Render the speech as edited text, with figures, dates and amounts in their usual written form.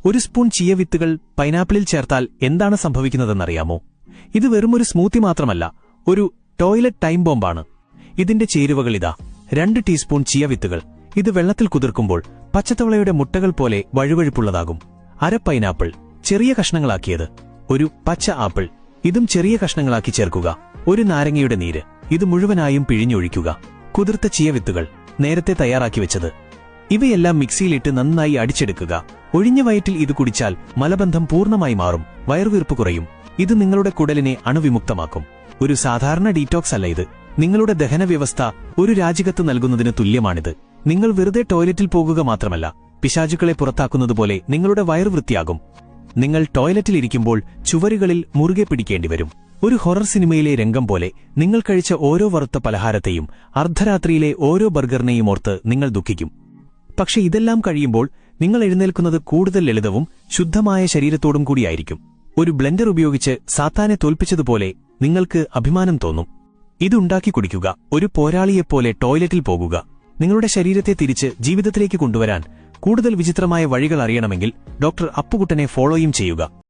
1 spoon chia വിത്തുകൾ പൈനാപ്പിളിൽ ചേർത്താൽ എന്താണ് സംഭവിക്കുന്നതെന്നറിയാമോ? ഇത് വെറുമൊരു സ്മൂത്തി മാത്രമല്ല, ഒരു ടോയ്ലറ്റ് ടൈം ബോംബാണ്. ഇതിന്റെ ചേരുവകളിതാ: 2 ടീസ്പൂൺ ചിയ വിത്തുകൾ. ഇത് വെള്ളത്തിൽ കുതിർക്കുമ്പോൾ പച്ചത്തവളയുടെ മുട്ടകൾ പോലെ വഴുവഴുപ്പുള്ളതാകും. 1/2 പൈനാപ്പിൾ ചെറിയ കഷ്ണങ്ങളാക്കിയത്. 1 പച്ച ആപ്പിൾ, ഇതും ചെറിയ കഷ്ണങ്ങളാക്കി ചേർക്കുക. 1 നാരങ്ങയുടെ നീര്, ഇത് മുഴുവനായും പിഴിഞ്ഞൊഴിക്കുക. കുതിർത്ത ചിയ വിത്തുകൾ നേരത്തെ തയ്യാറാക്കി വെച്ചത്. ഇവയെല്ലാം മിക്സിയിലിട്ട് നന്നായി അടിച്ചെടുക്കുക. ഒഴിഞ്ഞ വയറ്റിൽ ഇത് കുടിച്ചാൽ മലബന്ധം പൂർണ്ണമായി മാറും, വയറുവീർപ്പ് കുറയും. ഇത് നിങ്ങളുടെ കുടലിനെ അണുവിമുക്തമാക്കും. ഒരു സാധാരണ ഡീറ്റോക്സ് അല്ല ഇത്. നിങ്ങളുടെ ദഹനവ്യവസ്ഥ ഒരു രാജികത്ത് നൽകുന്നതിന് തുല്യമാണിത്. നിങ്ങൾ വെറുതെ ടോയ്ലറ്റിൽ പോകുക മാത്രമല്ല, പിശാചുക്കളെ പുറത്താക്കുന്നതുപോലെ നിങ്ങളുടെ വയറ് വൃത്തിയാകും. നിങ്ങൾ ടോയ്ലറ്റിലിരിക്കുമ്പോൾ ചുവരുകളിൽ മുറുകെ പിടിക്കേണ്ടിവരും. ഒരു ഹൊറർ സിനിമയിലെ രംഗം പോലെ നിങ്ങൾ കഴിച്ച ഓരോ വറുത്ത പലഹാരത്തെയും അർദ്ധരാത്രിയിലെ ഓരോ ബർഗറിനെയും ഓർത്ത് നിങ്ങൾ ദുഃഖിക്കും. പക്ഷെ ഇതെല്ലാം കഴിയുമ്പോൾ നിങ്ങൾ എഴുന്നേൽക്കുന്നത് കൂടുതൽ ലളിതവും ശുദ്ധമായ ശരീരത്തോടും കൂടിയായിരിക്കും. ഒരു ബ്ലെൻഡർ ഉപയോഗിച്ച് സാത്താനെ തോൽപ്പിച്ചതുപോലെ നിങ്ങൾക്ക് അഭിമാനം തോന്നും. ഇതുണ്ടാക്കി കുടിക്കുക. ഒരു പോരാളിയെപ്പോലെ ടോയ്ലറ്റിൽ പോകുക. നിങ്ങളുടെ ശരീരത്തെ തിരിച്ച് ജീവിതത്തിലേക്ക് കൊണ്ടുവരാൻ കൂടുതൽ വിചിത്രമായ വഴികൾ അറിയണമെങ്കിൽ ഡോക്ടർ അപ്പുകുട്ടനെ ഫോളോയും ചെയ്യുക.